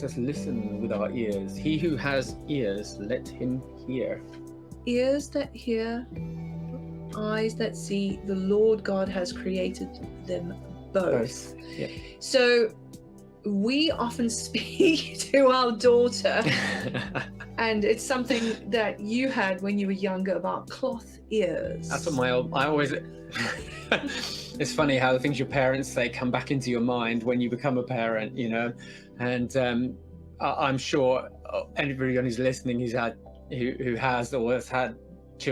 us listen with our ears. He who has ears, let him hear. Ears that hear, eyes that see, the Lord God has created them both. Yeah. So we often speak to our daughter, and it's something that you had when you were younger about cloth ears. That's what I always... It's funny how the things your parents say come back into your mind when you become a parent, you know. And I'm sure anybody who's listening who has or has had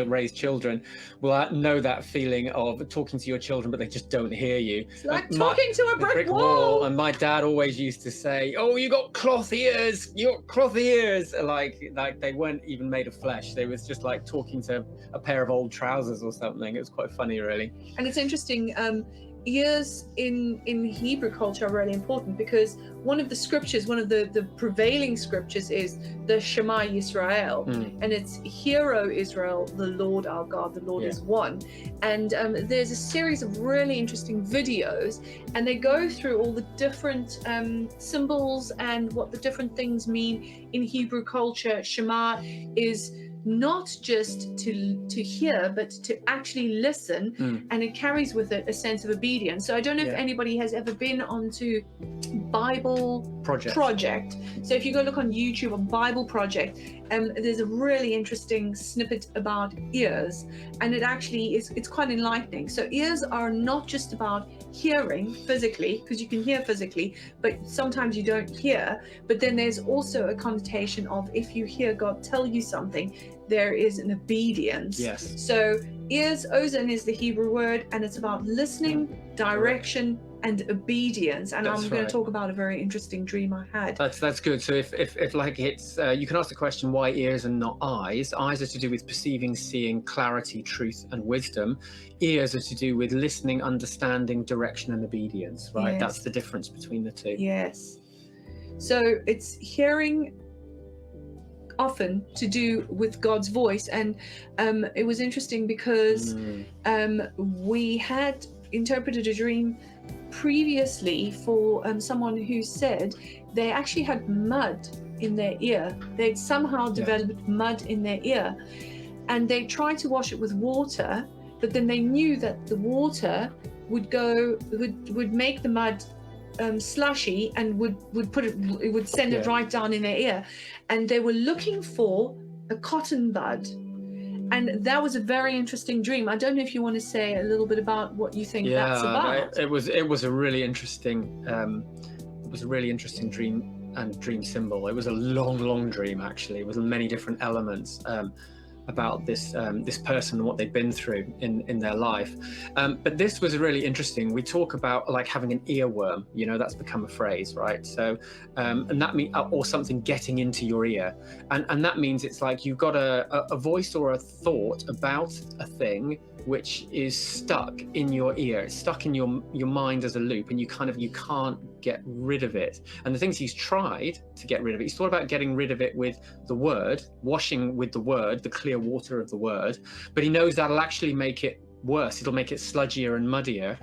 raised children will know that feeling of talking to your children, but they just don't hear you. It's like talking to a brick wall. And my dad always used to say, "Oh, you got cloth ears. You got cloth ears." Like they weren't even made of flesh. They was just like talking to a pair of old trousers or something. It was quite funny, really. And it's interesting. Ears in Hebrew culture are really important, because one of the scriptures, one of the prevailing scriptures is the Shema Yisrael, and it's "Hear, O Israel, the Lord our God, the Lord is one." And there's a series of really interesting videos, and they go through all the different symbols and what the different things mean in Hebrew culture. Shema is not just to hear, but to actually listen, and it carries with it a sense of obedience. So I don't know if anybody has ever been onto Bible Project. So if you go look on YouTube on Bible Project, there's a really interesting snippet about ears, and it's quite enlightening. So ears are not just about hearing physically, because you can hear physically, but sometimes you don't hear. But then there's also a connotation of, if you hear God tell you something, there is an obedience. Yes. So ears, ozan is the Hebrew word, and it's about listening, direction, and obedience. And I'm going to talk about a very interesting dream I had. That's good. So if like it's you can ask the question, why ears and not eyes? Eyes are to do with perceiving, seeing, clarity, truth, and wisdom. Ears are to do with listening, understanding, direction, and obedience. Right? Yes. That's the difference between the two. Yes. So it's hearing, often to do with God's voice. And it was interesting because we had interpreted a dream previously for someone who said they actually had mud in their ear. They'd somehow developed mud in their ear, and they tried to wash it with water, but then they knew that the water would make the mud slushy, and would send it right down in their ear. And they were looking for a cotton bud, and that was a very interesting dream. I don't know if you want to say a little bit about what you think that's about. It was a really interesting dream and dream symbol. It was a long dream, actually. It was many different elements about this person and what they've been through in their life, but this was really interesting. We talk about like having an earworm, you know, that's become a phrase, right? So and that means, or something getting into your ear, and that means it's like you've got a voice or a thought about a thing which is stuck in your ear. It's stuck in your mind as a loop, and you can't get rid of it. And the things he's tried to get rid of it, he's thought about getting rid of it with the word, washing with the word, the clear water of the word, but he knows that'll actually make it worse. It'll make it sludgier and muddier.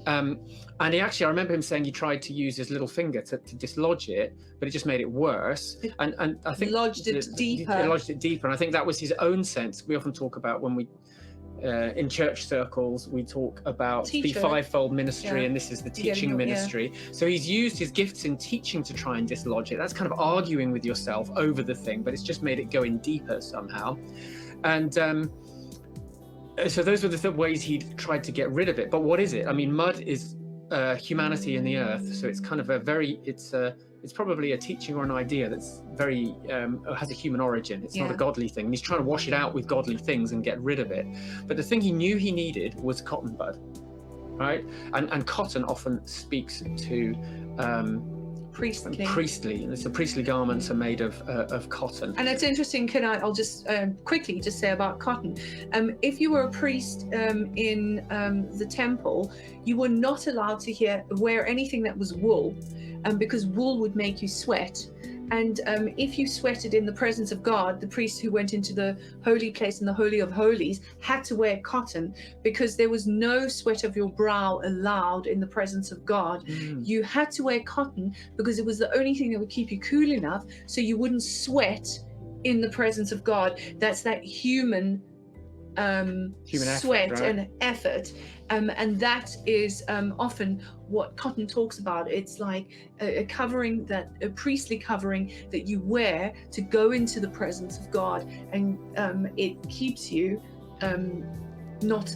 And I remember him saying he tried to use his little finger to dislodge it, but it just made it worse. And I think lodged it deeper. It lodged it deeper. And I think that was his own sense. We often talk about when we in church circles, we talk about the fivefold ministry, and this is the teaching ministry. So he's used his gifts in teaching to try and dislodge it. That's kind of arguing with yourself over the thing, but it's just made it go in deeper somehow. And so those were the ways he tried to get rid of it. But what is it? I mean, mud is humanity in the earth, so it's kind of it's probably a teaching or an idea that's very has a human origin. It's not a godly thing. And he's trying to wash it out with godly things and get rid of it. But the thing he knew he needed was cotton bud, right? And cotton often speaks to priestly. And it's the priestly garments are made of cotton. And it's interesting. I'll just quickly just say about cotton. If you were a priest in the temple, you were not allowed to wear anything that was wool. Because wool would make you sweat, And if you sweated in the presence of God, the priest who went into the holy place and the Holy of Holies had to wear cotton, because there was no sweat of your brow allowed in the presence of God. You had to wear cotton because it was the only thing that would keep you cool enough so you wouldn't sweat in the presence of God. That's that human sweat, effort, right? and effort, and that is often what cotton talks about. It's like a covering, that a priestly covering that you wear to go into the presence of God, and it keeps you not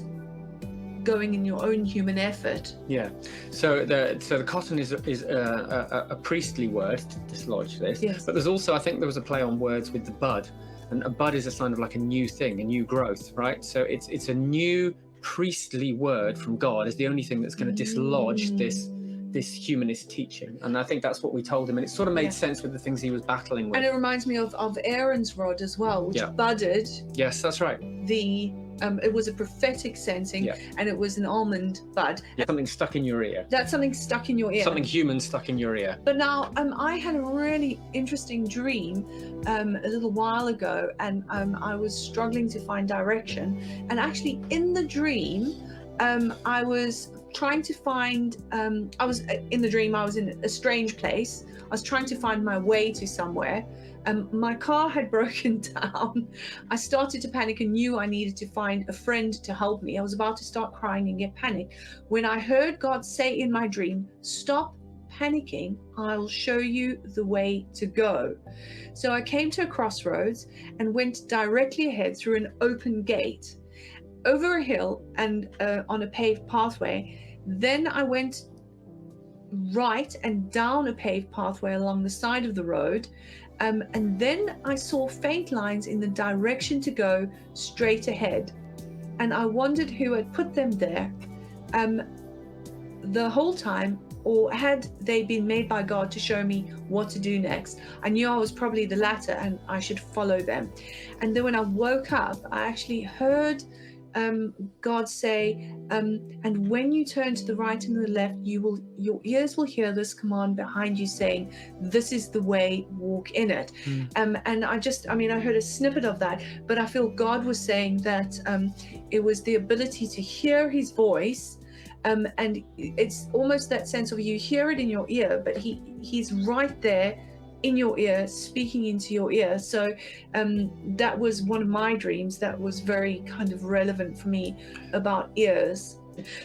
going in your own human effort. Yeah. So the cotton is a priestly word to dislodge this. Yes. But there's also, I think there was a play on words with the bud, and a bud is a sign of like a new thing, a new growth, right? So it's a new priestly word from God is the only thing that's going to dislodge this humanist teaching. And I think that's what we told him, and it sort of made sense with the things he was battling with. And it reminds me of Aaron's rod as well, which budded. Yes, that's right. It was a prophetic sensing, and it was an almond bud. Something stuck in your ear. That's something stuck in your ear. Something human stuck in your ear. But now, I had a really interesting dream a little while ago, and I was struggling to find direction. And actually, in the dream, I was trying to find. I was in a strange place. I was trying to find my way to somewhere. My car had broken down. I started to panic and knew I needed to find a friend to help me. I was about to start crying and get panicked when I heard God say in my dream, "Stop panicking. I'll show you the way to go." So I came to a crossroads and went directly ahead through an open gate, over a hill and on a paved pathway. Then I went right and down a paved pathway along the side of the road. And then I saw faint lines in the direction to go straight ahead. And I wondered who had put them there the whole time, or had they been made by God to show me what to do next. I knew I was probably the latter and I should follow them. And then when I woke up, I actually heard God say, and when you turn to the right and the left, your ears will hear this command behind you saying, "This is the way, walk in it." And I heard a snippet of that, but I feel God was saying that it was the ability to hear his voice. And it's almost that sense of you hear it in your ear, but he's right there in your ear, speaking into your ear. So that was one of my dreams that was very kind of relevant for me about ears.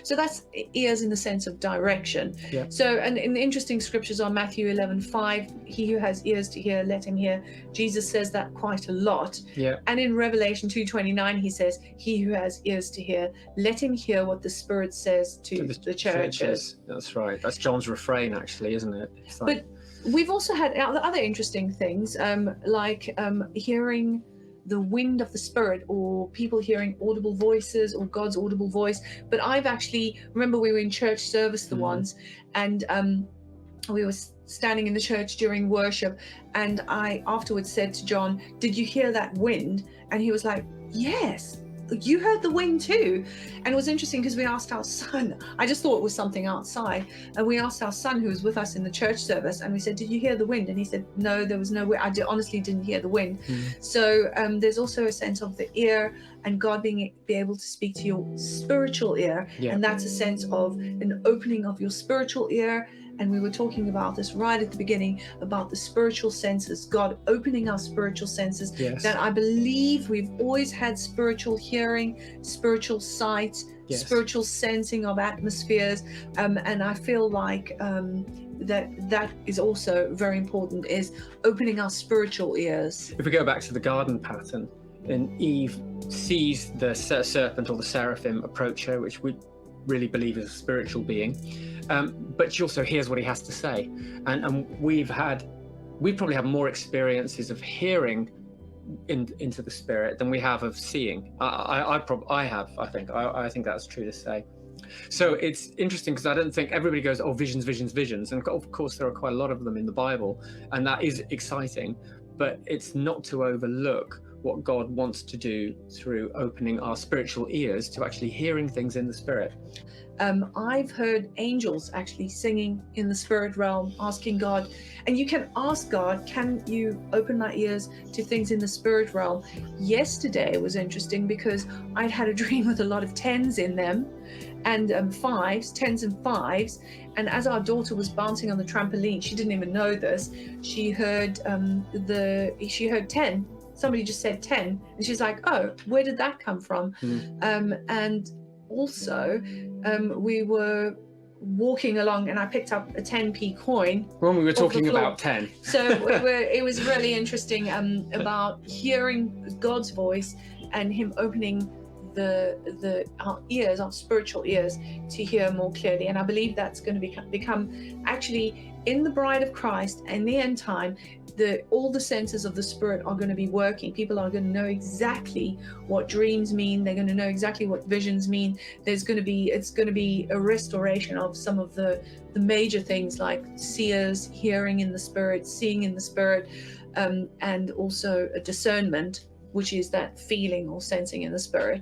So that's ears in the sense of direction. Yeah. So, and in the interesting scriptures on Matthew 11:5, he who has ears to hear, let him hear. Jesus says that quite a lot. Yeah. And in Revelation 2:29, he says, he who has ears to hear, let him hear what the Spirit says to the churches. That's right. That's John's refrain, actually, isn't it? But we've also had other interesting things, like hearing the wind of the Spirit, or people hearing audible voices, or God's audible voice. But I've actually, remember we were in church service once, and we were standing in the church during worship, and I afterwards said to John, "Did you hear that wind?" And he was like, "Yes, you heard the wind too." And it was interesting because we asked our son, I just thought it was something outside, and we asked our son who was with us in the church service, and we said, "Did you hear the wind?" And he said, "No, there was no wind. honestly didn't hear the wind." So there's also a sense of the ear, and God be able to speak to your spiritual ear. And that's a sense of an opening of your spiritual ear. And we were talking about this right at the beginning, about the spiritual senses, God opening our spiritual senses. That I believe we've always had spiritual hearing, spiritual sight, spiritual sensing of atmospheres. And I feel like that is also very important, is opening our spiritual ears. If we go back to the garden pattern, and Eve sees the serpent or the seraphim approach her, which we really believe is a spiritual being. But she also hears what he has to say, and we probably have more experiences of hearing into the spirit than we have of seeing. I think that's true to say. So it's interesting because I don't think everybody goes, "Oh, visions, visions, visions," and of course there are quite a lot of them in the Bible, and that is exciting. But it's not to overlook what God wants to do through opening our spiritual ears to actually hearing things in the spirit. I've heard angels actually singing in the spirit realm, asking God, and you can ask God, can you open my ears to things in the spirit realm? Yesterday was interesting because I'd had a dream with a lot of tens in them, and fives, tens and fives. And as our daughter was bouncing on the trampoline, she didn't even know this. She heard she heard 10. Somebody just said 10, and she's like, "Oh, where did that come from?" And also, we were walking along, and I picked up a 10p coin. When we were talking about 10. So it was really interesting about hearing God's voice and Him opening our ears, our spiritual ears, to hear more clearly. And I believe that's going to become actually in the bride of Christ in the end time. All the senses of the spirit are going to be working. People are going to know exactly what dreams mean. They're going to know exactly what visions mean. It's going to be a restoration of some of the major things like seers, hearing in the spirit, seeing in the spirit, and also a discernment, which is that feeling or sensing in the spirit.